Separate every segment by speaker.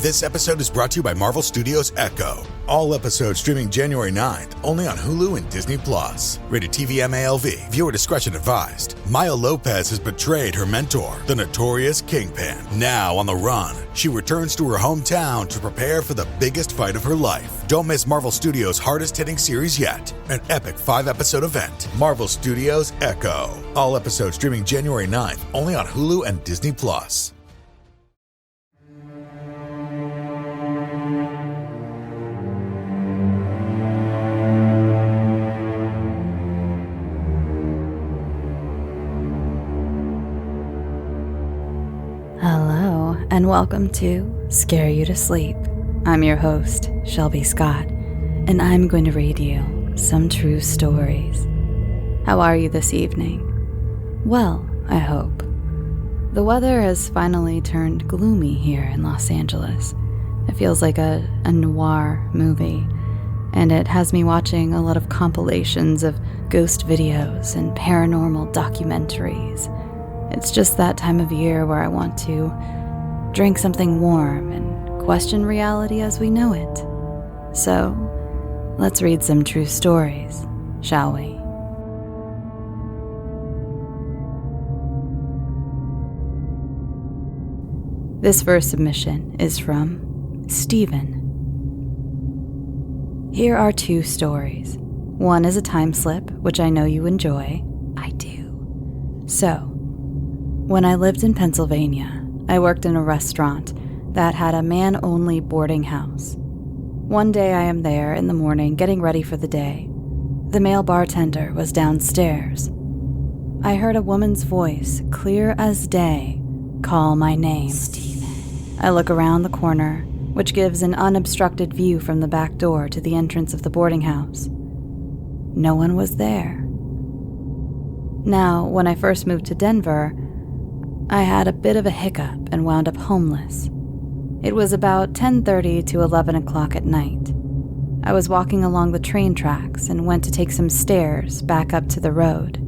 Speaker 1: This episode is brought to you by Marvel Studios Echo. All episodes streaming January 9th, only on Hulu and Disney+. Rated TV MALV. Viewer discretion advised. Maya Lopez has betrayed her mentor, the notorious Kingpin. Now on the run, she returns to her hometown to prepare for the biggest fight of her life. Don't miss Marvel Studios' hardest-hitting series yet. An epic 5-episode event. Marvel Studios Echo. All episodes streaming January 9th, only on Hulu and Disney+.
Speaker 2: Hello, and welcome to Scare You to Sleep. I'm your host, Shelby Scott, and I'm going to read you some true stories. How are you this evening? Well, I hope. The weather has finally turned gloomy here in Los Angeles. It feels like a noir movie, and it has me watching a lot of compilations of ghost videos and paranormal documentaries. It's just that time of year where I want to drink something warm and question reality as we know it. So, let's read some true stories, shall we? This first submission is from Steven. Here are two stories. One is a time slip, which I know you enjoy. I do. So, when I lived in Pennsylvania, I worked in a restaurant that had a man-only boarding house. One day I am there in the morning getting ready for the day. The male bartender was downstairs. I heard a woman's voice, clear as day, call my name. Steven. I look around the corner, which gives an unobstructed view from the back door to the entrance of the boarding house. No one was there. Now, when I first moved to Denver, I had a bit of a hiccup and wound up homeless. It was about 10:30 to 11 o'clock at night. I was walking along the train tracks and went to take some stairs back up to the road.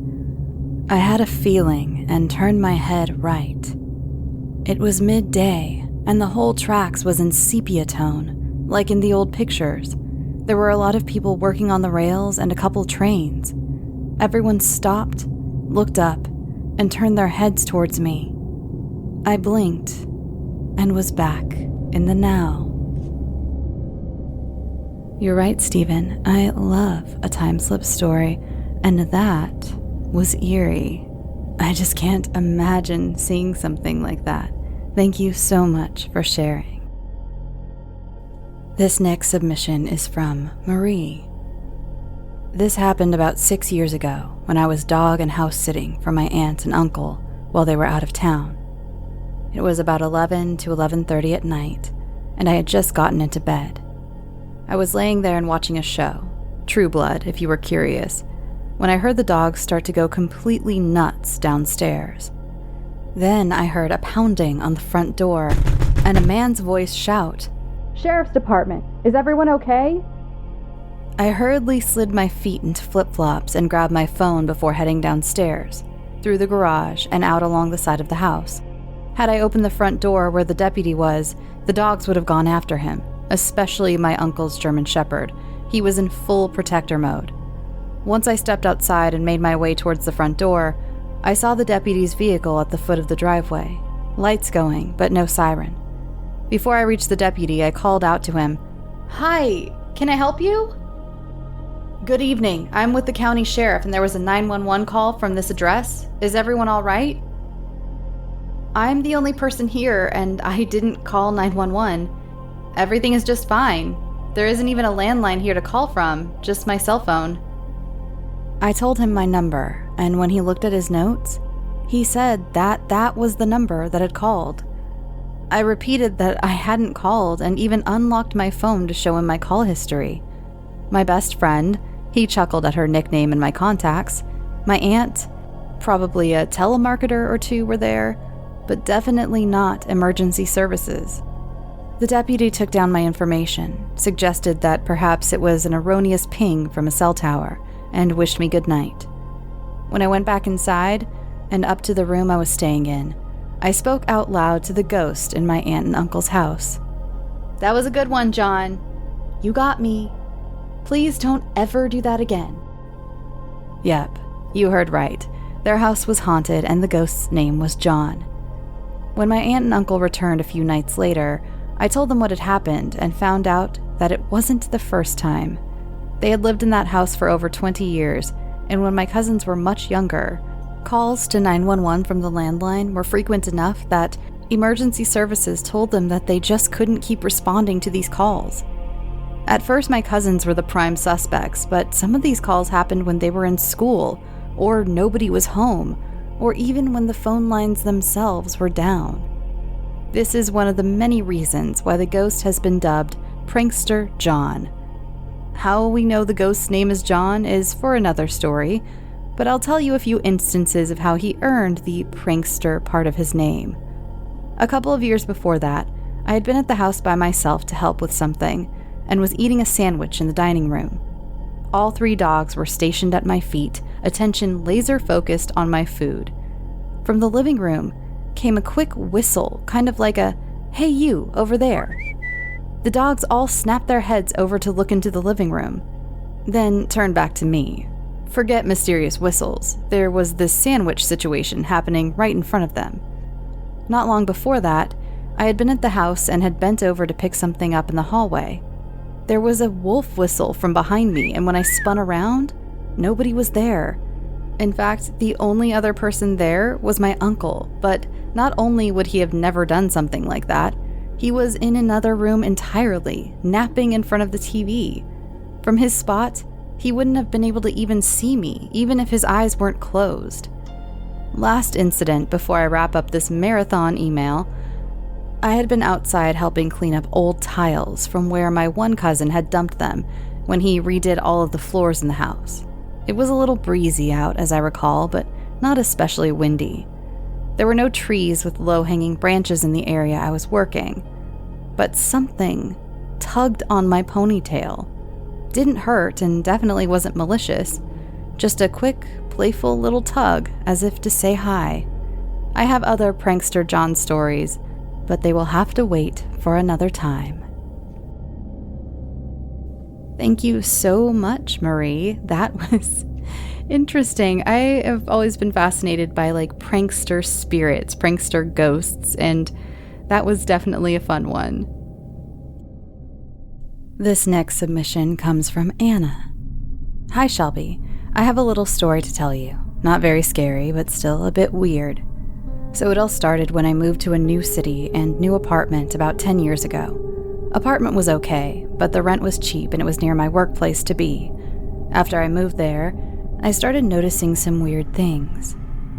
Speaker 2: I had a feeling and turned my head right. It was midday, and the whole tracks was in sepia tone, like in the old pictures. There were a lot of people working on the rails and a couple trains. Everyone stopped, looked up, and turned their heads towards me. I blinked and was back in the now. You're right, Steven. I love a time slip story, and that was eerie. I just can't imagine seeing something like that. Thank you so much for sharing. This next submission is from Marie. This happened about 6 years ago when I was dog and house sitting for my aunt and uncle while they were out of town. It was about 11 to 11:30 at night, and I had just gotten into bed. I was laying there and watching a show, True Blood if you were curious, when I heard the dogs start to go completely nuts downstairs. Then I heard a pounding on the front door and a man's voice shout, "Sheriff's Department, is everyone okay?" I hurriedly slid my feet into flip-flops and grabbed my phone before heading downstairs, through the garage and out along the side of the house. Had I opened the front door where the deputy was, the dogs would have gone after him, especially my uncle's German Shepherd. He was in full protector mode. Once I stepped outside and made my way towards the front door, I saw the deputy's vehicle at the foot of the driveway, lights going, but no siren. Before I reached the deputy, I called out to him, "Hi, can I help you?" "Good evening, I'm with the county sheriff and there was a 911 call from this address. Is everyone all right?" "I'm the only person here and I didn't call 911. Everything is just fine. There isn't even a landline here to call from, just my cell phone." I told him my number, and when he looked at his notes, he said that was the number that had called. I repeated that I hadn't called and even unlocked my phone to show him my call history. My best friend, he chuckled at her nickname and my contacts. My aunt, probably a telemarketer or two were there, but definitely not emergency services. The deputy took down my information, suggested that perhaps it was an erroneous ping from a cell tower, and wished me good night. When I went back inside and up to the room I was staying in, I spoke out loud to the ghost in my aunt and uncle's house. That was a good one, John. You got me. Please don't ever do that again. Yep, you heard right. Their house was haunted and the ghost's name was John. When my aunt and uncle returned a few nights later, I told them what had happened and found out that it wasn't the first time. They had lived in that house for over 20 years, and when my cousins were much younger, calls to 911 from the landline were frequent enough that emergency services told them that they just couldn't keep responding to these calls. At first, my cousins were the prime suspects, but some of these calls happened when they were in school, or nobody was home, or even when the phone lines themselves were down. This is one of the many reasons why the ghost has been dubbed Prankster John. How we know the ghost's name is John is for another story, but I'll tell you a few instances of how he earned the prankster part of his name. A couple of years before that, I had been at the house by myself to help with something, and was eating a sandwich in the dining room. All 3 dogs were stationed at my feet, attention laser-focused on my food. From the living room came a quick whistle, kind of like a, "Hey you, over there." The dogs all snapped their heads over to look into the living room, then turned back to me. Forget mysterious whistles, there was this sandwich situation happening right in front of them. Not long before that, I had been at the house and had bent over to pick something up in the hallway. There was a wolf whistle from behind me, and when I spun around, nobody was there. In fact, the only other person there was my uncle, but not only would he have never done something like that, he was in another room entirely, napping in front of the TV. From his spot, he wouldn't have been able to even see me, even if his eyes weren't closed. Last incident before I wrap up this marathon email, I had been outside helping clean up old tiles from where my one cousin had dumped them when he redid all of the floors in the house. It was a little breezy out, as I recall, but not especially windy. There were no trees with low-hanging branches in the area I was working, but something tugged on my ponytail. Didn't hurt and definitely wasn't malicious, just a quick, playful little tug as if to say hi. I have other Prankster John stories, but they will have to wait for another time. Thank you so much, Marie. That was interesting. I have always been fascinated by prankster spirits, prankster ghosts, and that was definitely a fun one. This next submission comes from Anna. Hi, Shelby. I have a little story to tell you. Not very scary, but still a bit weird. So it all started when I moved to a new city and new apartment about 10 years ago. Apartment was okay, but the rent was cheap and it was near my workplace to be. After I moved there, I started noticing some weird things.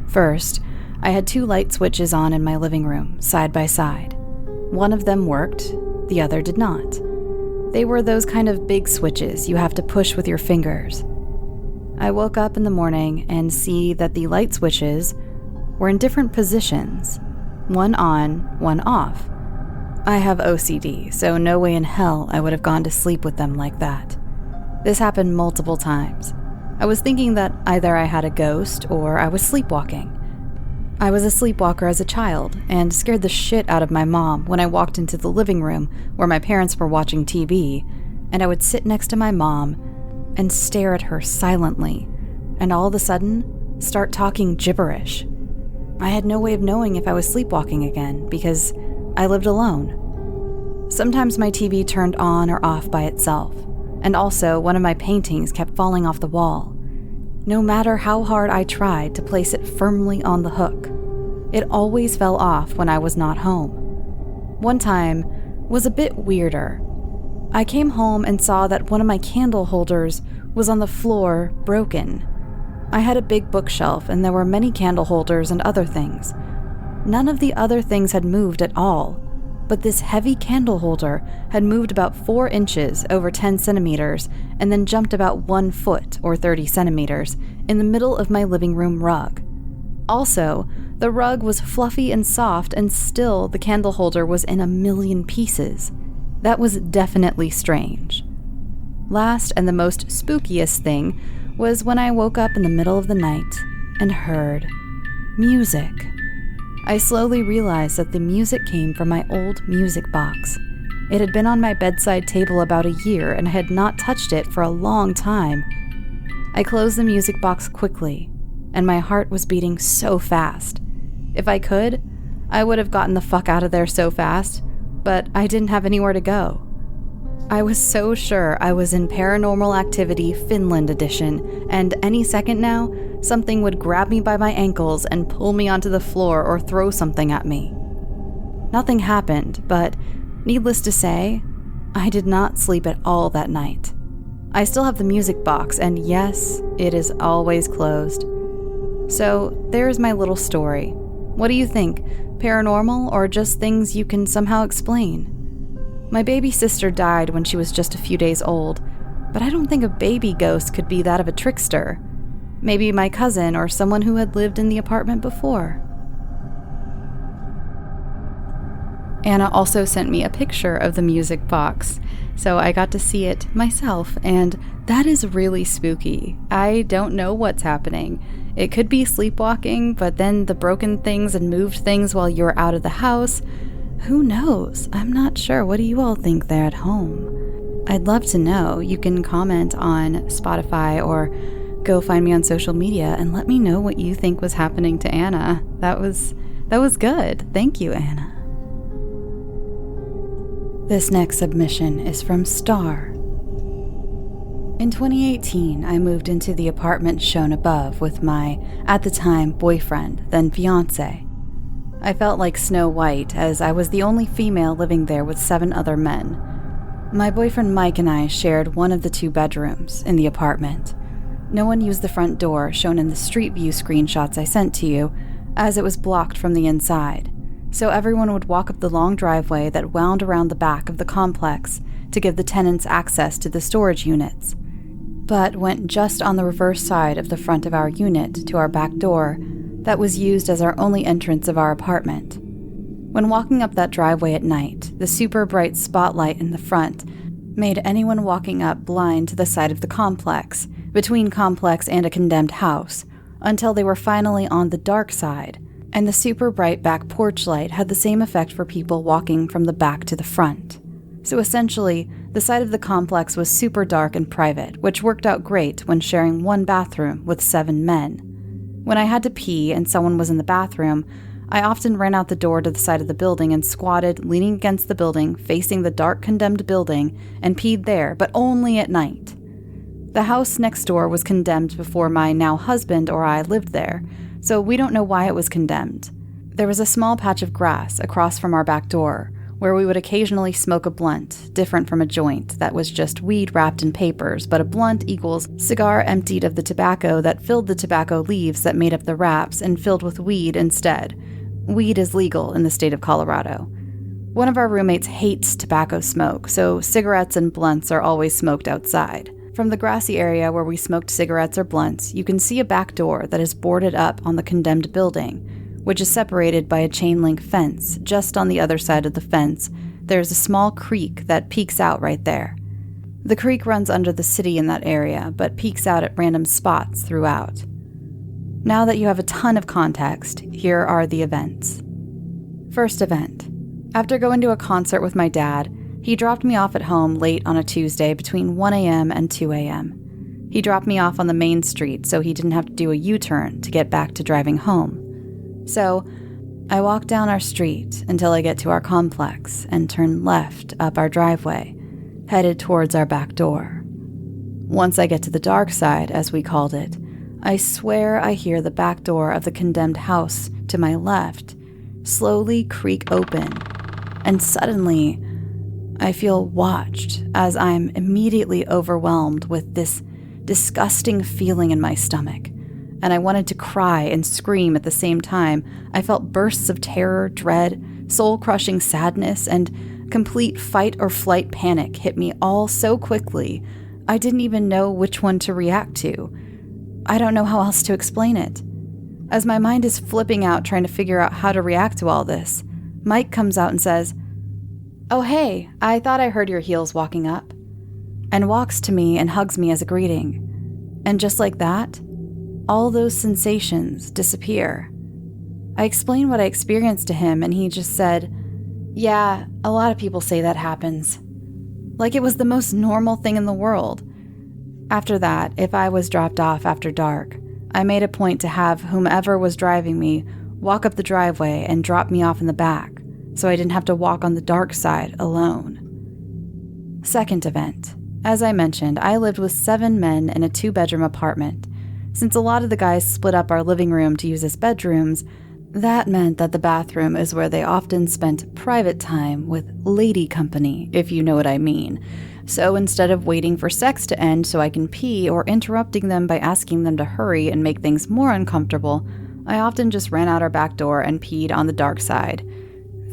Speaker 2: First, I had 2 light switches on in my living room, side by side. One of them worked, the other did not. They were those kind of big switches you have to push with your fingers. I woke up in the morning and see that the light switches were in different positions, one on, one off. I have OCD, so no way in hell I would have gone to sleep with them like that. This happened multiple times. I was thinking that either I had a ghost or I was sleepwalking. I was a sleepwalker as a child and scared the shit out of my mom when I walked into the living room where my parents were watching TV, and I would sit next to my mom and stare at her silently, and all of a sudden start talking gibberish. I had no way of knowing if I was sleepwalking again because I lived alone. Sometimes my TV turned on or off by itself, and also one of my paintings kept falling off the wall. No matter how hard I tried to place it firmly on the hook, it always fell off when I was not home. One time was a bit weirder. I came home and saw that one of my candle holders was on the floor, broken. I had a big bookshelf and there were many candle holders and other things. None of the other things had moved at all, but this heavy candle holder had moved about 4 inches over 10 centimeters and then jumped about 1 foot or 30 centimeters in the middle of my living room rug. Also, the rug was fluffy and soft and still the candle holder was in a million pieces. That was definitely strange. Last and the most spookiest thing was when I woke up in the middle of the night and heard music. I slowly realized that the music came from my old music box. It had been on my bedside table about a year, and I had not touched it for a long time. I closed the music box quickly, and my heart was beating so fast. If I could, I would have gotten the fuck out of there so fast, but I didn't have anywhere to go. I was so sure I was in Paranormal Activity Finland edition, and any second now, something would grab me by my ankles and pull me onto the floor or throw something at me. Nothing happened, but needless to say, I did not sleep at all that night. I still have the music box, and yes, it is always closed. So there's my little story. What do you think? Paranormal or just things you can somehow explain? My baby sister died when she was just a few days old, but I don't think a baby ghost could be that of a trickster. Maybe my cousin or someone who had lived in the apartment before. Anna also sent me a picture of the music box, so I got to see it myself, and that is really spooky. I don't know what's happening. It could be sleepwalking, but then the broken things and moved things while you were out of the house. Who knows? I'm not sure. What do you all think there at home? I'd love to know. You can comment on Spotify or go find me on social media and let me know what you think was happening to Anna. That was good. Thank you, Anna. This next submission is from Star. In 2018, I moved into the apartment shown above with my, at the time, boyfriend, then fiancé. I felt like Snow White, as I was the only female living there with 7 other men. My boyfriend Mike and I shared one of the 2 bedrooms in the apartment. No one used the front door shown in the street view screenshots I sent to you, as it was blocked from the inside, so everyone would walk up the long driveway that wound around the back of the complex to give the tenants access to the storage units, but went just on the reverse side of the front of our unit to our back door that was used as our only entrance of our apartment. When walking up that driveway at night, the super bright spotlight in the front made anyone walking up blind to the side of the complex, between complex and a condemned house, until they were finally on the dark side, and the super bright back porch light had the same effect for people walking from the back to the front. So essentially, the side of the complex was super dark and private, which worked out great when sharing one bathroom with 7 men. When I had to pee and someone was in the bathroom, I often ran out the door to the side of the building and squatted, leaning against the building, facing the dark condemned building, and peed there, but only at night. The house next door was condemned before my now husband or I lived there, so we don't know why it was condemned. There was a small patch of grass across from our back door, where we would occasionally smoke a blunt, different from a joint that was just weed wrapped in papers, but a blunt equals cigar emptied of the tobacco that filled the tobacco leaves that made up the wraps and filled with weed instead. Weed is legal in the state of Colorado. One of our roommates hates tobacco smoke, so cigarettes and blunts are always smoked outside. From the grassy area where we smoked cigarettes or blunts, you can see a back door that is boarded up on the condemned building, which is separated by a chain-link fence. Just on the other side of the fence, there's a small creek that peeks out right there. The creek runs under the city in that area, but peeks out at random spots throughout. Now that you have a ton of context, here are the events. First event. After going to a concert with my dad, he dropped me off at home late on a Tuesday between 1 a.m. and 2 a.m. He dropped me off on the main street so he didn't have to do a U-turn to get back to driving home. So, I walk down our street until I get to our complex and turn left up our driveway, headed towards our back door. Once I get to the dark side, as we called it, I swear I hear the back door of the condemned house to my left slowly creak open, and suddenly I feel watched as I'm immediately overwhelmed with this disgusting feeling in my stomach. And I wanted to cry and scream at the same time. I felt bursts of terror, dread, soul-crushing sadness, and complete fight-or-flight panic hit me all so quickly, I didn't even know which one to react to. I don't know how else to explain it. As my mind is flipping out trying to figure out how to react to all this, Mike comes out and says, "Oh hey, I thought I heard your heels walking up," and walks to me and hugs me as a greeting. And just like that, all those sensations disappear. I explained what I experienced to him, and he just said, Yeah, a lot of people say that happens. Like it was the most normal thing in the world. After that, if I was dropped off after dark, I made a point to have whomever was driving me walk up the driveway and drop me off in the back, so I didn't have to walk on the dark side alone. Second event. As I mentioned, I lived with 7 men in a 2-bedroom apartment. Since a lot of the guys split up our living room to use as bedrooms, that meant that the bathroom is where they often spent private time with lady company, if you know what I mean. So instead of waiting for sex to end so I can pee or interrupting them by asking them to hurry and make things more uncomfortable, I often just ran out our back door and peed on the dark side.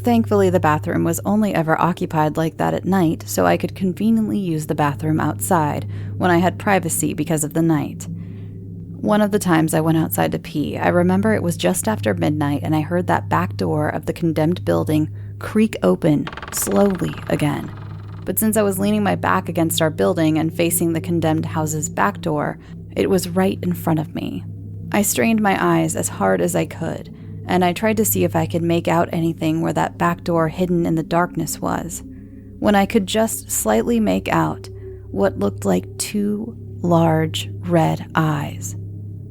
Speaker 2: Thankfully, the bathroom was only ever occupied like that at night, so I could conveniently use the bathroom outside when I had privacy because of the night. One of the times I went outside to pee, I remember it was just after midnight and I heard that back door of the condemned building creak open slowly again. But since I was leaning my back against our building and facing the condemned house's back door, it was right in front of me. I strained my eyes as hard as I could, and I tried to see if I could make out anything where that back door hidden in the darkness was, when I could just slightly make out what looked like 2 large red eyes.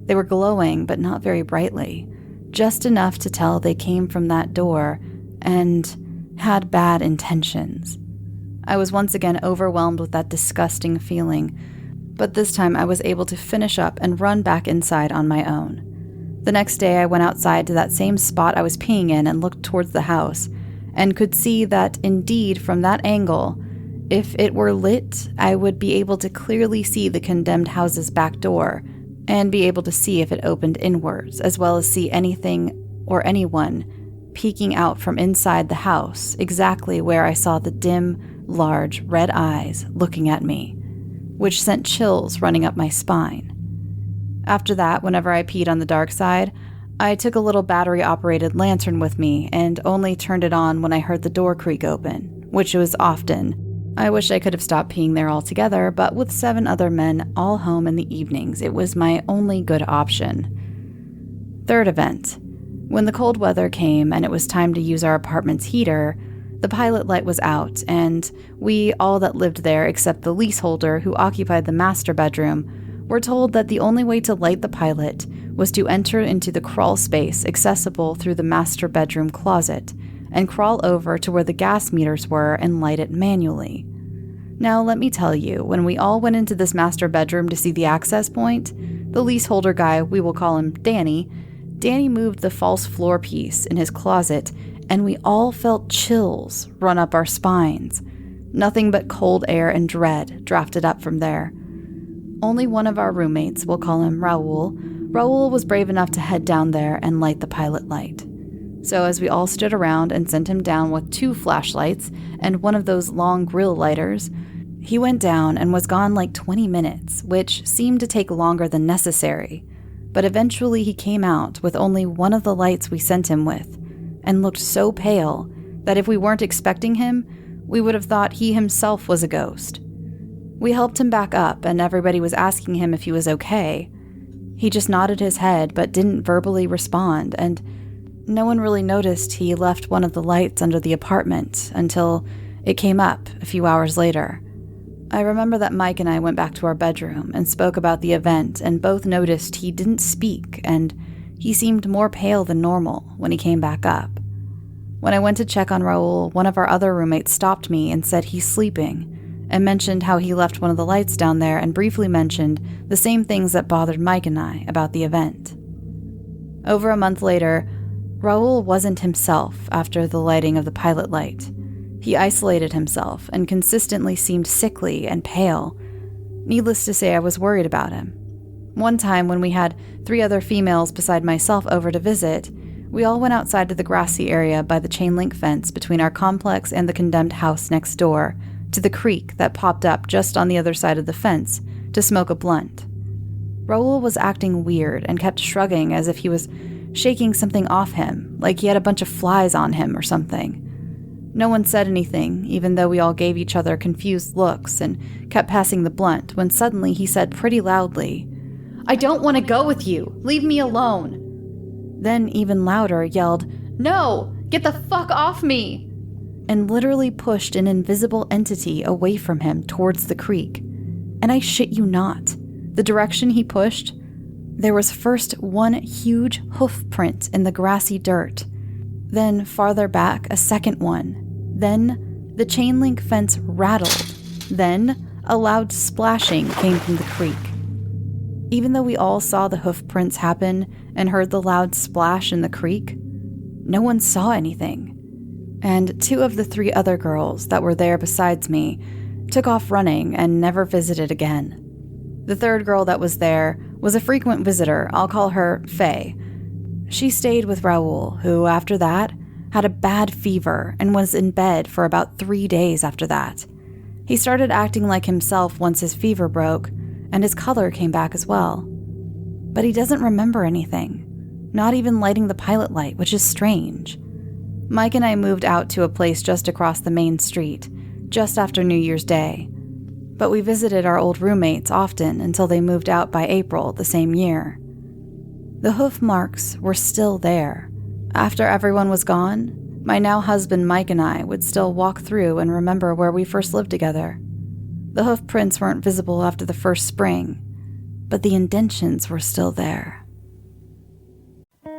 Speaker 2: They were glowing, but not very brightly, just enough to tell they came from that door and had bad intentions. I was once again overwhelmed with that disgusting feeling, but this time I was able to finish up and run back inside on my own. The next day I went outside to that same spot I was peeing in and looked towards the house, and could see that indeed from that angle, if it were lit, I would be able to clearly see the condemned house's back door, and be able to see if it opened inwards, as well as see anything or anyone peeking out from inside the house, exactly where I saw the dim, large red eyes looking at me, which sent chills running up my spine. After that, whenever I peed on the dark side, I took a little battery-operated lantern with me and only turned it on when I heard the door creak open, which was often. I wish I could have stopped peeing there altogether, but with 7 other men all home in the evenings, it was my only good option. Third event. When the cold weather came and it was time to use our apartment's heater, the pilot light was out, and we, all that lived there except the leaseholder who occupied the master bedroom, were told that the only way to light the pilot was to enter into the crawl space accessible through the master bedroom closet and crawl over to where the gas meters were and light it manually. Now, let me tell you, when we all went into this master bedroom to see the access point, the leaseholder guy, we will call him Danny moved the false floor piece in his closet, and we all felt chills run up our spines. Nothing but cold air and dread drafted up from there. Only one of our roommates, we'll call him Raul was brave enough to head down there and light the pilot light. So as we all stood around and sent him down with 2 flashlights and one of those long grill lighters, he went down and was gone like 20 minutes, which seemed to take longer than necessary. But eventually he came out with only one of the lights we sent him with, and looked so pale that if we weren't expecting him, we would have thought he himself was a ghost. We helped him back up, and everybody was asking him if he was okay. He just nodded his head but didn't verbally respond, and no one really noticed he left one of the lights under the apartment until it came up a few hours later. I remember that Mike and I went back to our bedroom and spoke about the event, and both noticed he didn't speak, and he seemed more pale than normal when he came back up. When I went to check on Raul, one of our other roommates stopped me and said he's sleeping, and mentioned how he left one of the lights down there and briefly mentioned the same things that bothered Mike and I about the event. Over a month later, Raul wasn't himself after the lighting of the pilot light. He isolated himself and consistently seemed sickly and pale. Needless to say, I was worried about him. One time when we had 3 other females beside myself over to visit, we all went outside to the grassy area by the chain-link fence between our complex and the condemned house next door, to the creek that popped up just on the other side of the fence, to smoke a blunt. Raul was acting weird and kept shrugging as if he was shaking something off him, like he had a bunch of flies on him or something. No one said anything, even though we all gave each other confused looks and kept passing the blunt, when suddenly he said pretty loudly, "I don't want to go with you! Leave me alone!" Then, even louder, yelled, "No! Get the fuck off me!" and literally pushed an invisible entity away from him towards the creek. And I shit you not, the direction he pushed, there was first one huge hoof print in the grassy dirt, then farther back a second one, then the chain link fence rattled, then a loud splashing came from the creek. Even though we all saw the hoof prints happen and heard the loud splash in the creek, no one saw anything. And 2 of the 3 other girls that were there besides me took off running and never visited again. The 3rd girl that was there was a frequent visitor. I'll call her Faye. She stayed with Raoul, who after that had a bad fever and was in bed for about 3 days after that. He started acting like himself once his fever broke, and his color came back as well. But he doesn't remember anything, not even lighting the pilot light, which is strange. Mike and I moved out to a place just across the main street, just after New Year's Day. But we visited our old roommates often until they moved out by April the same year. The hoof marks were still there. After everyone was gone, my now husband Mike and I would still walk through and remember where we first lived together. The hoof prints weren't visible after the first spring, but the indentions were still there.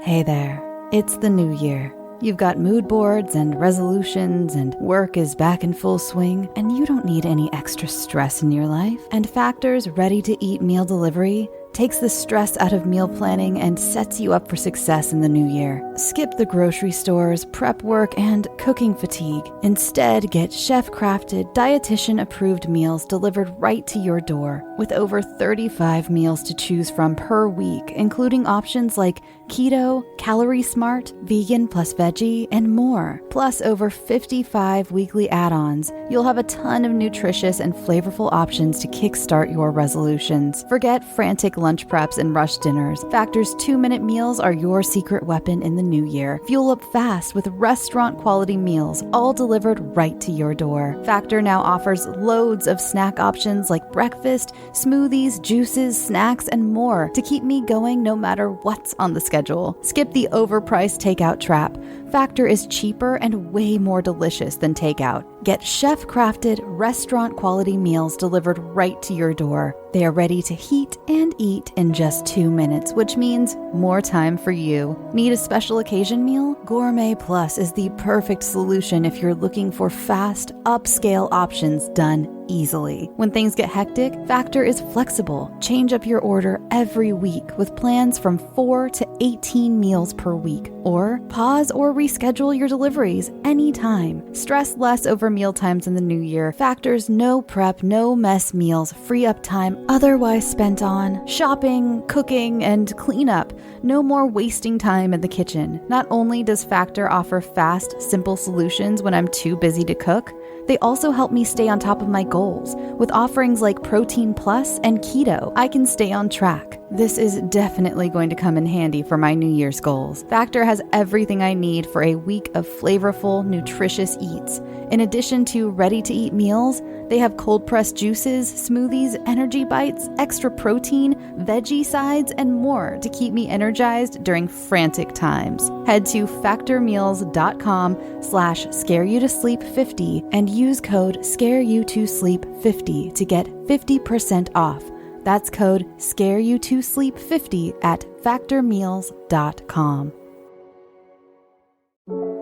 Speaker 2: Hey there, it's the new year. You've got mood boards and resolutions, and work is back in full swing, and you don't need any extra stress in your life. And Factor's ready-to-eat meal delivery takes the stress out of meal planning and sets you up for success in the new year. Skip the grocery stores, prep work, and cooking fatigue. Instead, get chef-crafted, dietitian-approved meals delivered right to your door, with over 35 meals to choose from per week, including options like keto, calorie smart, vegan plus veggie, and more. Plus over 55 weekly add-ons. You'll have a ton of nutritious and flavorful options to kickstart your resolutions. Forget frantic lunch preps and rush dinners. Factor's 2-minute meals are your secret weapon in the new year. Fuel up fast with restaurant-quality meals, all delivered right to your door. Factor now offers loads of snack options like breakfast, smoothies, juices, snacks, and more to keep me going no matter what's on the schedule. Skip the overpriced takeout trap. Factor is cheaper and way more delicious than takeout. Get chef-crafted, restaurant-quality meals delivered right to your door. They are ready to heat and eat in just 2 minutes, which means more time for you. Need a special occasion meal? Gourmet Plus is the perfect solution if you're looking for fast, upscale options done easily. When things get hectic, Factor is flexible. Change up your order every week with plans from 4 to 18 meals per week. Or pause or reschedule your deliveries anytime. Stress less over meal times in the new year. Factor's no prep, no mess meals free up time otherwise spent on shopping, cooking, and cleanup. No more wasting time in the kitchen. Not only does Factor offer fast, simple solutions when I'm too busy to cook, they also help me stay on top of my goals. With offerings like Protein Plus and Keto, I can stay on track. This is definitely going to come in handy for my New Year's goals. Factor has everything I need for a week of flavorful, nutritious eats. In addition to ready-to-eat meals, they have cold-pressed juices, smoothies, energy bites, extra protein, veggie sides, and more to keep me energized during frantic times. Head to factormeals.com/scareyoutosleep50 and use code scareyoutosleep50 to get 50% off. That's code scareyoutosleep50 at factormeals.com.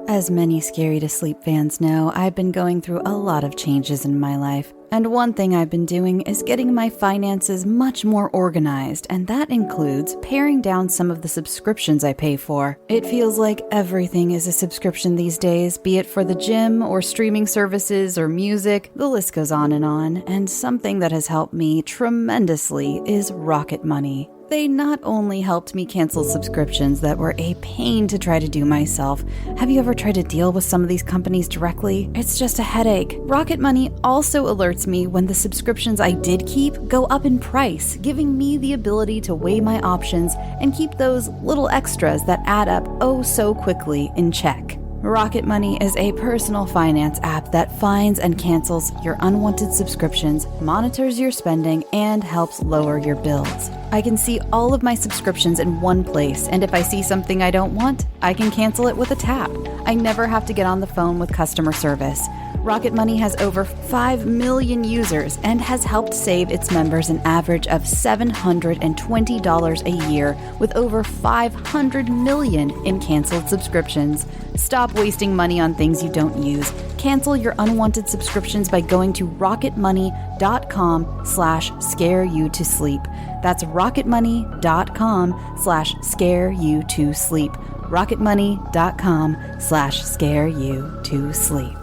Speaker 2: As many Scary to Sleep fans know, I've been going through a lot of changes in my life. And one thing I've been doing is getting my finances much more organized, and that includes paring down some of the subscriptions I pay for. It feels like everything is a subscription these days, be it for the gym or streaming services or music, the list goes on, and something that has helped me tremendously is Rocket Money. They not only helped me cancel subscriptions that were a pain to try to do myself. Have you ever tried to deal with some of these companies directly? It's just a headache. Rocket Money also alerts me when the subscriptions I did keep go up in price, giving me the ability to weigh my options and keep those little extras that add up oh so quickly in check. Rocket Money is a personal finance app that finds and cancels your unwanted subscriptions, monitors your spending, and helps lower your bills. I can see all of my subscriptions in one place, and if I see something I don't want, I can cancel it with a tap. I never have to get on the phone with customer service. Rocket Money has over 5 million users and has helped save its members an average of $720 a year with over 500 million in canceled subscriptions. Stop wasting money on things you don't use. Cancel your unwanted subscriptions by going to rocketmoney.com/scareyoutosleep. That's rocketmoney.com/scareyoutosleep. rocketmoney.com/scareyoutosleep.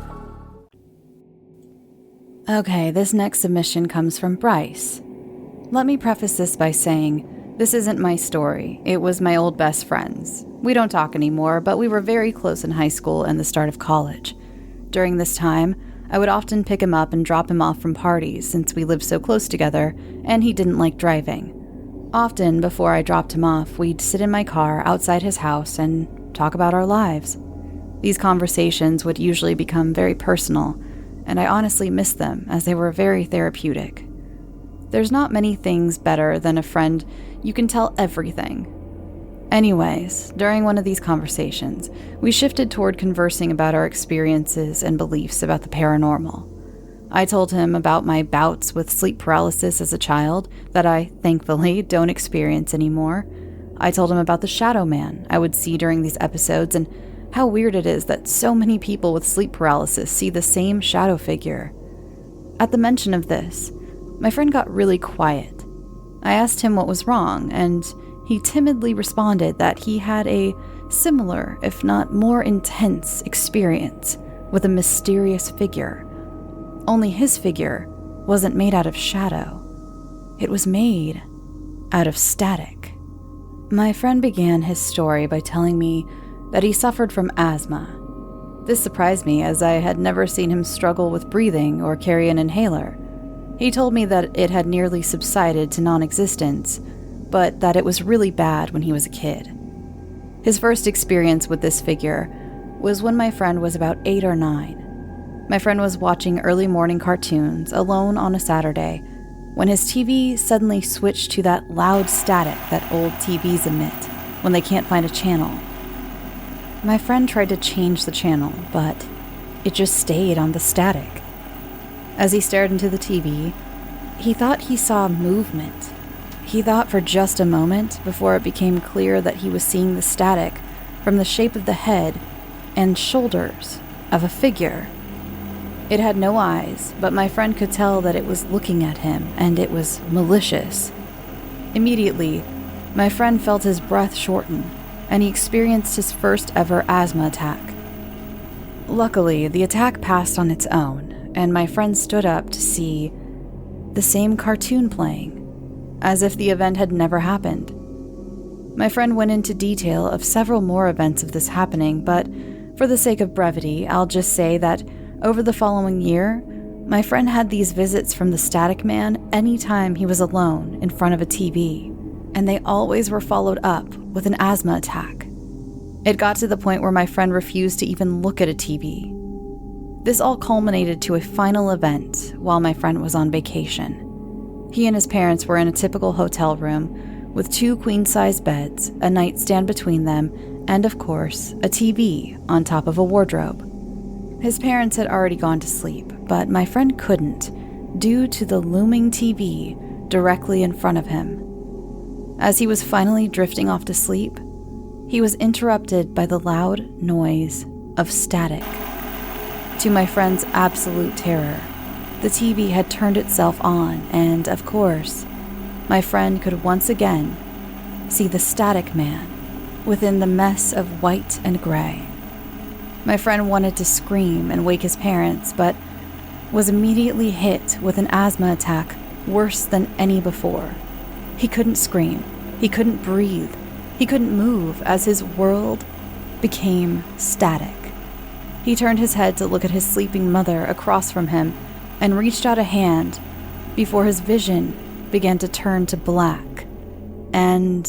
Speaker 2: Okay, this next submission comes from Bryce. Let me preface this by saying, this isn't my story. It was my old best friend's. We don't talk anymore, but we were very close in high school and the start of college. During this time, I would often pick him up and drop him off from parties since we lived so close together and he didn't like driving. Often, before I dropped him off, we'd sit in my car outside his house and talk about our lives. These conversations would usually become very personal, and I honestly missed them as they were very therapeutic. There's not many things better than a friend you can tell everything. Anyways, during one of these conversations, we shifted toward conversing about our experiences and beliefs about the paranormal. I told him about my bouts with sleep paralysis as a child that I, thankfully, don't experience anymore. I told him about the shadow man I would see during these episodes and how weird it is that so many people with sleep paralysis see the same shadow figure. At the mention of this, my friend got really quiet. I asked him what was wrong, and he timidly responded that he had a similar, if not more intense, experience with a mysterious figure. Only his figure wasn't made out of shadow. It was made out of static. My friend began his story by telling me that he suffered from asthma. This surprised me as I had never seen him struggle with breathing or carry an inhaler. He told me that it had nearly subsided to non-existence, but that it was really bad when he was a kid. His first experience with this figure was when my friend was about 8 or 9. My friend was watching early morning cartoons alone on a Saturday when his TV suddenly switched to that loud static that old TVs emit when they can't find a channel. My friend tried to change the channel, but it just stayed on the static. As he stared into the TV, he thought he saw movement. He thought for just a moment before it became clear that he was seeing the static from the shape of the head and shoulders of a figure. It had no eyes, but my friend could tell that it was looking at him, and it was malicious. Immediately, my friend felt his breath shorten, and he experienced his first ever asthma attack. Luckily, the attack passed on its own, and my friend stood up to see the same cartoon playing, as if the event had never happened. My friend went into detail of several more events of this happening, but for the sake of brevity, I'll just say that over the following year, my friend had these visits from the static man anytime he was alone in front of a TV, and they always were followed up with an asthma attack. It got to the point where my friend refused to even look at a TV. This all culminated to a final event while my friend was on vacation. He and his parents were in a typical hotel room with 2 queen-size beds, a nightstand between them, and of course, a TV on top of a wardrobe. His parents had already gone to sleep, but my friend couldn't, due to the looming TV directly in front of him. As he was finally drifting off to sleep, he was interrupted by the loud noise of static. To my friend's absolute terror, the TV had turned itself on, and of course, my friend could once again see the static man within the mess of white and gray. My friend wanted to scream and wake his parents, but was immediately hit with an asthma attack worse than any before. He couldn't scream, he couldn't breathe, he couldn't move as his world became static. He turned his head to look at his sleeping mother across from him and reached out a hand before his vision began to turn to black. And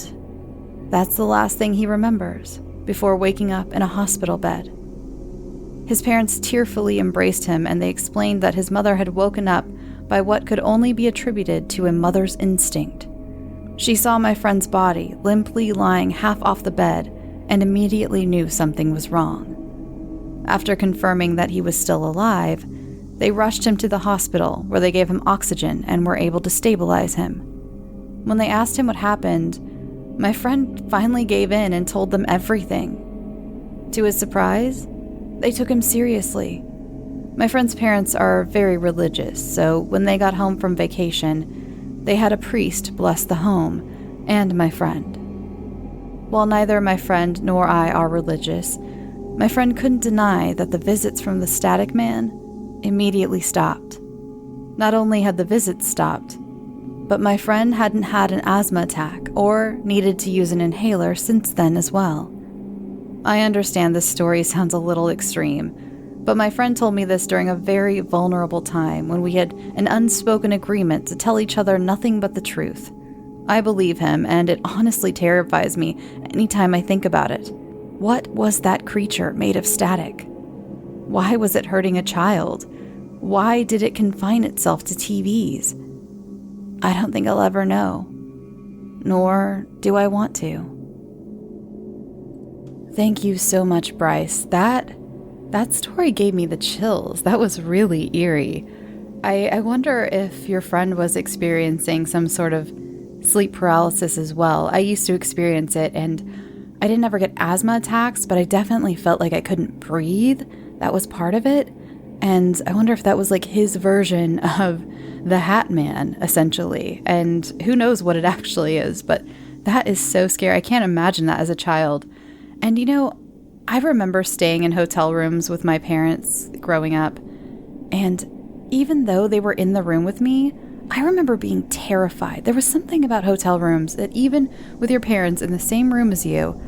Speaker 2: that's the last thing he remembers before waking up in a hospital bed. His parents tearfully embraced him, and they explained that his mother had woken up by what could only be attributed to a mother's instinct. She saw my friend's body limply lying half off the bed and immediately knew something was wrong. After confirming that he was still alive, they rushed him to the hospital where they gave him oxygen and were able to stabilize him. When they asked him what happened, my friend finally gave in and told them everything. To his surprise, they took him seriously. My friend's parents are very religious, so when they got home from vacation, they had a priest bless the home and my friend. While neither my friend nor I are religious, my friend couldn't deny that the visits from the static man immediately stopped. Not only had the visits stopped, but my friend hadn't had an asthma attack or needed to use an inhaler since then as well. I understand this story sounds a little extreme, but my friend told me this during a very vulnerable time when we had an unspoken agreement to tell each other nothing but the truth. I believe him, and it honestly terrifies me anytime I think about it. What was that creature made of static? Why was it hurting a child? Why did it confine itself to TVs? I don't think I'll ever know. Nor do I want to. Thank you so much, Bryce. That story gave me the chills. That was really eerie. I wonder if your friend was experiencing some sort of sleep paralysis as well. I used to experience it, and I didn't ever get asthma attacks, but I definitely felt like I couldn't breathe. That was part of it. And I wonder if that was like his version of the Hat Man, essentially. And who knows what it actually is, but that is so scary. I can't imagine that as a child. And I remember staying in hotel rooms with my parents growing up. And even though they were in the room with me, I remember being terrified. There was something about hotel rooms that even with your parents in the same room as you,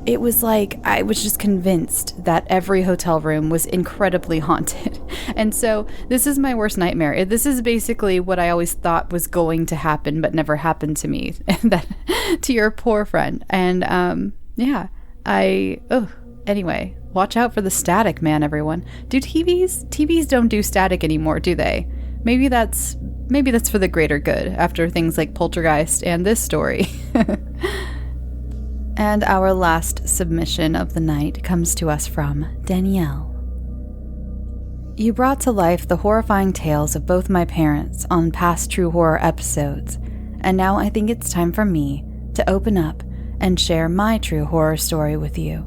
Speaker 2: it was like I was just convinced that every hotel room was incredibly haunted. And so this is my worst nightmare. This is basically what I always thought was going to happen but never happened to me, and that to your poor friend. And anyway, watch out for the static man, everyone. Do TVs don't do static anymore, do they? Maybe that's for the greater good after things like Poltergeist and this story. And our last submission of the night comes to us from Danielle. You brought to life the horrifying tales of both my parents on past true horror episodes, and now I think it's time for me to open up and share my true horror story with you.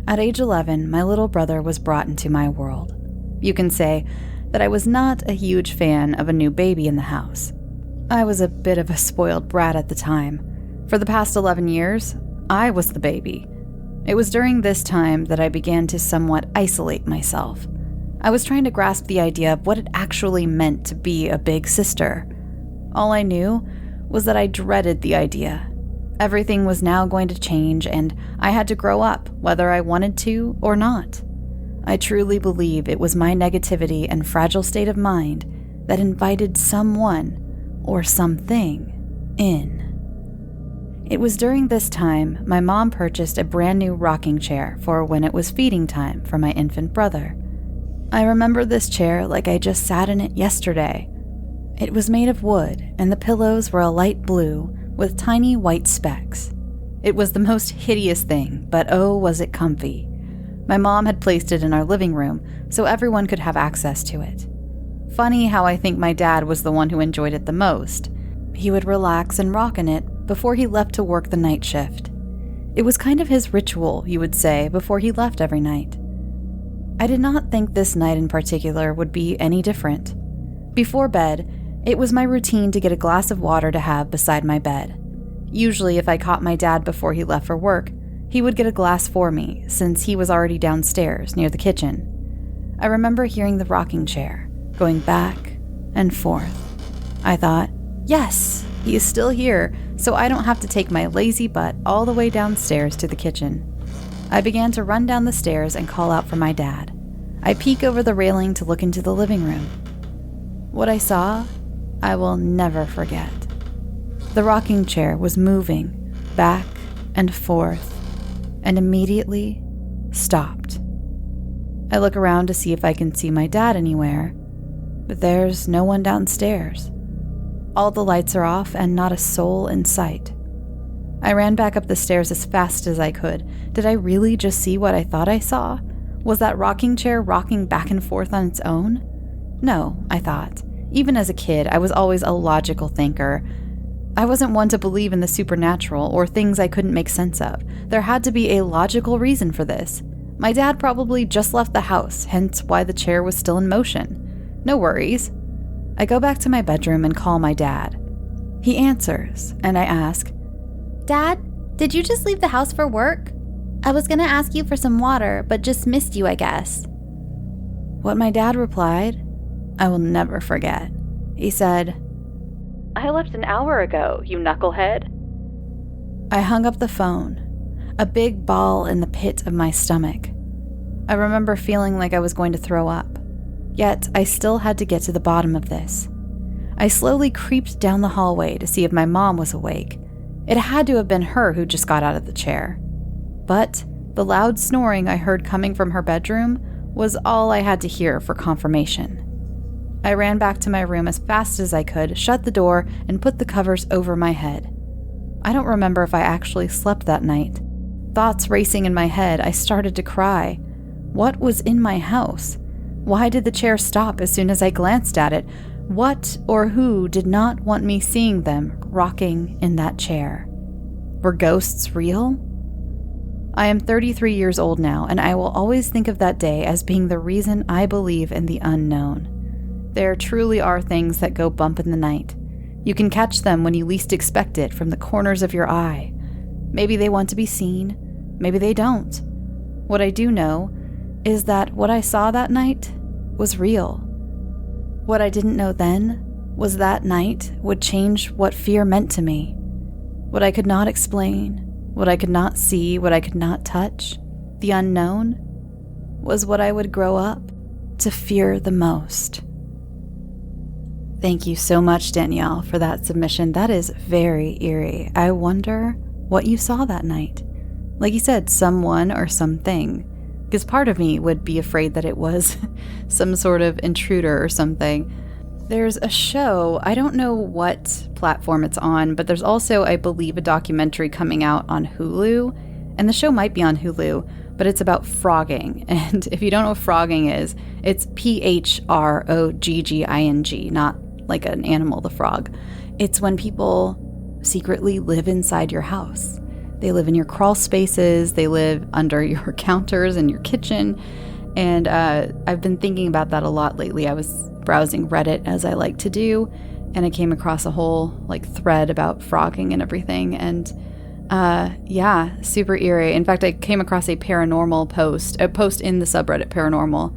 Speaker 2: At age 11, my little brother was brought into my world. You can say that I was not a huge fan of a new baby in the house. I was a bit of a spoiled brat at the time. For the past 11 years, I was the baby. It was during this time that I began to somewhat isolate myself. I was trying to grasp the idea of what it actually meant to be a big sister. All I knew was that I dreaded the idea. Everything was now going to change, and I had to grow up, whether I wanted to or not. I truly believe it was my negativity and fragile state of mind that invited someone or something in. It was during this time my mom purchased a brand new rocking chair for when it was feeding time for my infant brother. I remember this chair like I just sat in it yesterday. It was made of wood, and the pillows were a light blue with tiny white specks. It was the most hideous thing, but oh, was it comfy. My mom had placed it in our living room so everyone could have access to it. Funny how I think my dad was the one who enjoyed it the most. He would relax and rock in it before he left to work the night shift. It was kind of his ritual, you would say, before he left every night. I did not think this night in particular would be any different. Before bed, it was my routine to get a glass of water to have beside my bed. Usually, if I caught my dad before he left for work, he would get a glass for me, since he was already downstairs near the kitchen. I remember hearing the rocking chair, going back and forth. I thought, yes, he is still here, so I don't have to take my lazy butt all the way downstairs to the kitchen. I began to run down the stairs and call out for my dad. I peek over the railing to look into the living room. What I saw, I will never forget. The rocking chair was moving back and forth and immediately stopped. I look around to see if I can see my dad anywhere, but there's no one downstairs. All the lights are off and not a soul in sight. I ran back up the stairs as fast as I could. Did I really just see what I thought I saw? Was that rocking chair rocking back and forth on its own? No, I thought. Even as a kid, I was always a logical thinker. I wasn't one to believe in the supernatural or things I couldn't make sense of. There had to be a logical reason for this. My dad probably just left the house, hence why the chair was still in motion. No worries. I go back to my bedroom and call my dad. He answers, and I ask,
Speaker 3: Dad, did you just leave the house for work? I was gonna ask you for some water, but just missed you, I guess.
Speaker 2: What my dad replied, I will never forget. He said, I left an hour ago, you knucklehead. I hung up the phone, a big ball in the pit of my stomach. I remember feeling like I was going to throw up. Yet, I still had to get to the bottom of this. I slowly creeped down the hallway to see if my mom was awake. It had to have been her who just got out of the chair. But the loud snoring I heard coming from her bedroom was all I had to hear for confirmation. I ran back to my room as fast as I could, shut the door, and put the covers over my head. I don't remember if I actually slept that night. Thoughts racing in my head, I started to cry. What was in my house? Why did the chair stop as soon as I glanced at it? What or who did not want me seeing them rocking in that chair? Were ghosts real? I am 33 years old now, and I will always think of that day as being the reason I believe in the unknown. There truly are things that go bump in the night. You can catch them when you least expect it from the corners of your eye. Maybe they want to be seen, maybe they don't. What I do know is that what I saw that night was real. What I didn't know then was that night would change what fear meant to me. What I could not explain, what I could not see, what I could not touch, the unknown, was what I would grow up to fear the most. Thank you so much, Danielle, for that submission. That is very eerie. I wonder what you saw that night. Like you said, someone or something. Because part of me would be afraid that it was some sort of intruder or something. There's a show, I don't know what platform it's on, but there's also, I believe, a documentary coming out on Hulu. And the show might be on Hulu, but it's about frogging. And if you don't know what frogging is, it's PHROGGING, not like an animal, the frog. It's when people secretly live inside your house. They live in your crawl spaces, they live under your counters in your kitchen, and I've been thinking about that a lot lately. I was browsing Reddit, as I like to do, and I came across a whole thread about frogging and everything, and yeah, super eerie. In fact, I came across a paranormal post in the subreddit Paranormal,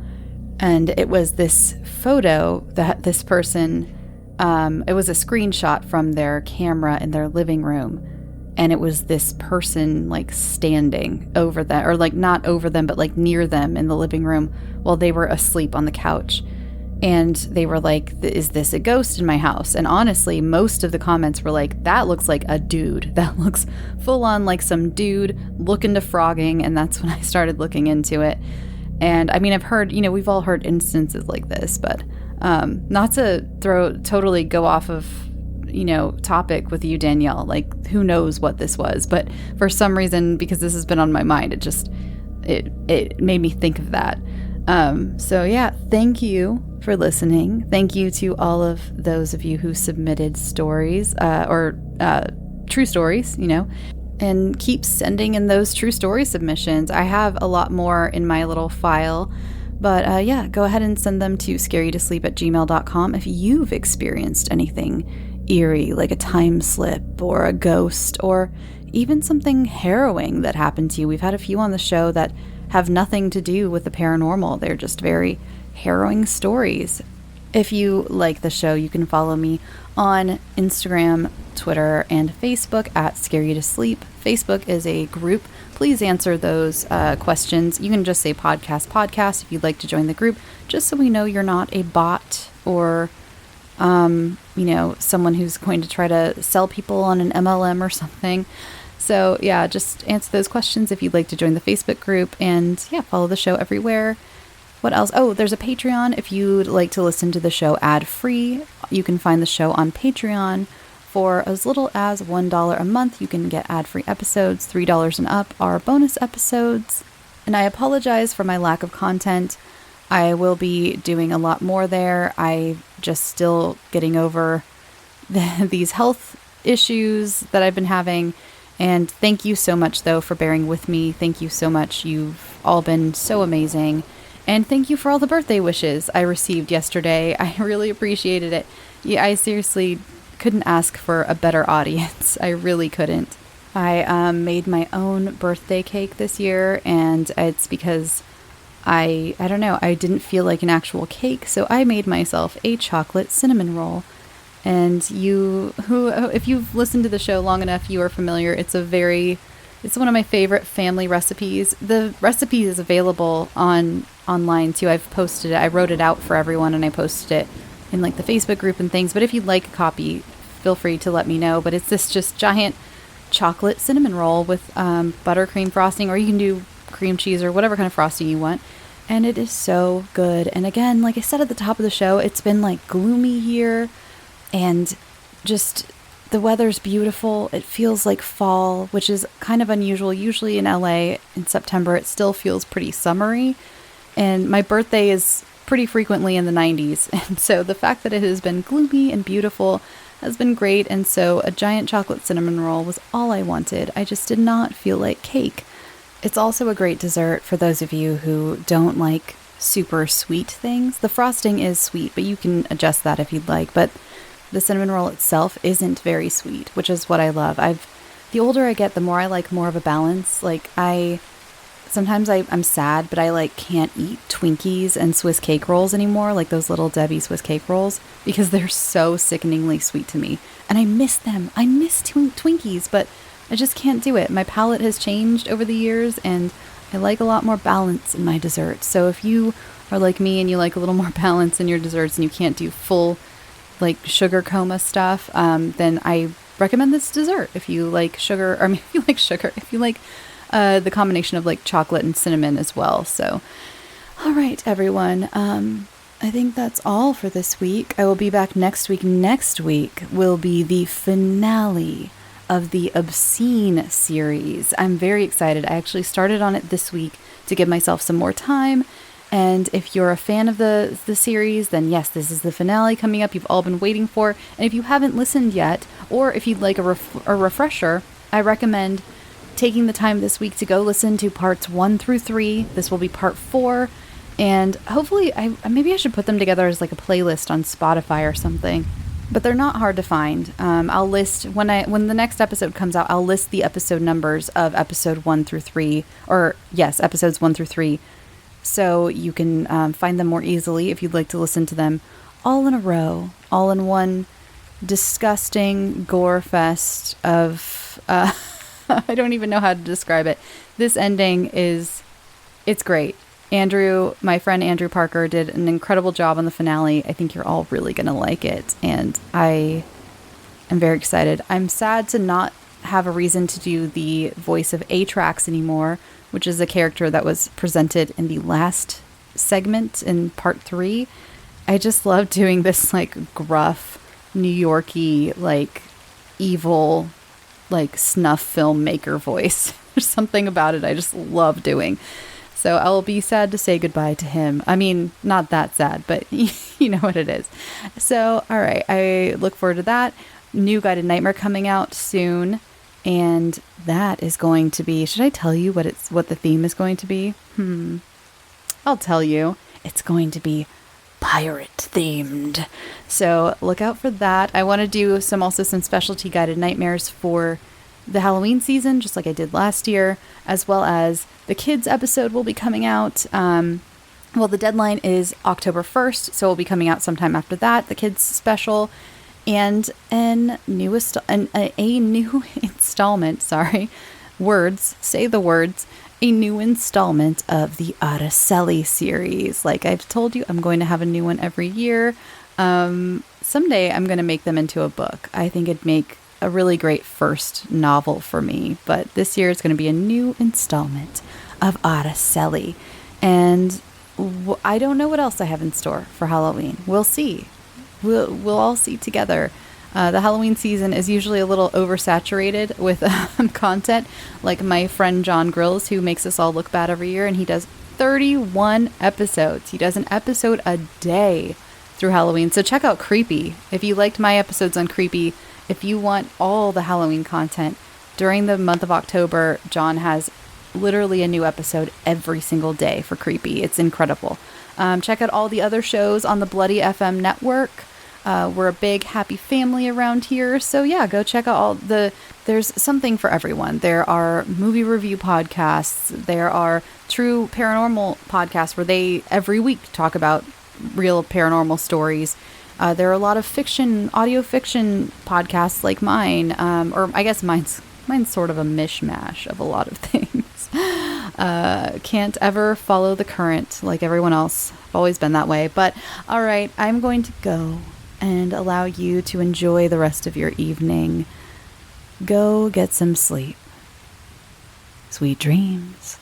Speaker 2: and it was this photo that this person, it was a screenshot from their camera in their living room. And it was this person standing over them, or not over them, but near them in the living room while they were asleep on the couch. And they were like, is this a ghost in my house? And honestly, most of the comments were like, that looks like a dude. That looks full on like some dude looking to frogging. And that's when I started looking into it. And I mean, I've heard, we've all heard instances like this, but not to totally go off of topic with you, Danielle, who knows what this was, but for some reason, because this has been on my mind, it made me think of that. So yeah, thank you for listening. Thank you to all of those of you who submitted stories, or true stories, and keep sending in those true story submissions. I have a lot more in my little file. But yeah, go ahead and send them to scareyoutosleep@gmail.com if you've experienced anything eerie, like a time slip or a ghost or even something harrowing that happened to you. We've had a few on the show that have nothing to do with the paranormal. They're just very harrowing stories. If you like the show, you can follow me on Instagram, Twitter, and Facebook at scareyoutosleep. Facebook is a group. Please answer those questions. You can just say podcast if you'd like to join the group, just so we know you're not a bot or someone who's going to try to sell people on an MLM or something. So yeah, just answer those questions if you'd like to join the Facebook group, and yeah, follow the show everywhere. What else? Oh, there's a Patreon. If you'd like to listen to the show ad-free, you can find the show on Patreon. For as little as $1 a month, you can get ad-free episodes. $3 and up are bonus episodes. And I apologize for my lack of content. I will be doing a lot more there. I just still getting over these health issues that I've been having. And thank you so much, though, for bearing with me. Thank you so much. You've all been so amazing. And thank you for all the birthday wishes I received yesterday. I really appreciated it. Yeah, I seriously couldn't ask for a better audience. I really couldn't. I made my own birthday cake this year, and it's because I don't know, I didn't feel like an actual cake, so I made myself a chocolate cinnamon roll. And if you've listened to the show long enough, you are familiar. It's one of my favorite family recipes. The recipe is available online too. I've posted it. I wrote it out for everyone, and I posted it in like the Facebook group and things. But if you'd like a copy, feel free to let me know. But it's this just giant chocolate cinnamon roll with buttercream frosting, or you can do cream cheese or whatever kind of frosting you want. And it is so good. And again, like I said at the top of the show, it's been like gloomy here, and just the weather's beautiful. It feels like fall, which is kind of unusual. Usually in LA in September, it still feels pretty summery. And my birthday is pretty frequently in the 90s. And so the fact that it has been gloomy and beautiful has been great. And so a giant chocolate cinnamon roll was all I wanted. I just did not feel like cake. It's also a great dessert for those of you who don't like super sweet things. The frosting is sweet, but you can adjust that if you'd like. But the cinnamon roll itself isn't very sweet, which is what I love. The older I get, the more I like more of a balance. Like sometimes I'm sad, but I like can't eat Twinkies and Swiss cake rolls anymore, like those little Debbie Swiss cake rolls, because they're so sickeningly sweet to me. And I miss them. I miss Twinkies, but I just can't do it. My palate has changed over the years, and I like a lot more balance in my desserts. So if you are like me and you like a little more balance in your desserts and you can't do full like sugar coma stuff, then I recommend this dessert. If you like sugar, or if you like sugar, if you like the combination of like chocolate and cinnamon as well. So, all right, everyone. I think that's all for this week. I will be back next week. Next week will be the finale of the Obscene series. I'm very excited. I actually started on it this week to give myself some more time. And if you're a fan of the series, then yes, this is the finale coming up you've all been waiting for. And if you haven't listened yet, or if you'd like a refresher, I recommend taking the time this week to go listen to parts 1 through 3. This will be part 4. And hopefully, maybe I should put them together as like a playlist on Spotify or something. But they're not hard to find. I'll list, when the next episode comes out, I'll list the episode numbers of episode 1 through 3. Or yes, episodes 1 through 3. So you can find them more easily if you'd like to listen to them all in a row, all in one disgusting gore fest of, I don't even know how to describe it. This ending it's great. My friend Andrew Parker did an incredible job on the finale. I think you're all really going to like it. And I am very excited. I'm sad to not have a reason to do the voice of Atrax anymore, which is a character that was presented in the last segment in part 3. I just love doing this like gruff, New York-y, like evil, like snuff filmmaker voice. There's something about it I just love doing. So I'll be sad to say goodbye to him. I mean, not that sad, but you know what it is. So, all right, I look forward to that. New Guided Nightmare coming out soon. And that is going to be, should I tell you what the theme is going to be? I'll tell you. It's going to be pirate themed. So look out for that. I want to do some specialty guided nightmares for the Halloween season, just like I did last year, as well as the kids episode will be coming out. Well, the deadline is October 1st, so it'll be coming out sometime after that, the kids special. And a new installment, a new installment of the Araceli series. Like I've told you, I'm going to have a new one every year. Someday I'm going to make them into a book. I think it'd make a really great first novel for me. But this year it's going to be a new installment of Araceli. And I don't know what else I have in store for Halloween. We'll see. We'll all see together. The Halloween season is usually a little oversaturated with content, like my friend John Grills, who makes us all look bad every year, and he does 31 episodes. He does an episode a day through Halloween. So check out Creepy. If you liked my episodes on Creepy, if you want all the Halloween content, during the month of October, John has literally a new episode every single day for Creepy. It's incredible. Check out all the other shows on the Bloody FM network. We're a big happy family around here. So yeah, go check out there's something for everyone. There are movie review podcasts. There are true paranormal podcasts where they every week talk about real paranormal stories. There are a lot of audio fiction podcasts like mine, or I guess mine's sort of a mishmash of a lot of things. Can't ever follow the current like everyone else. I've always been that way. But all right, I'm going to go and allow you to enjoy the rest of your evening. Go get some sleep. Sweet dreams.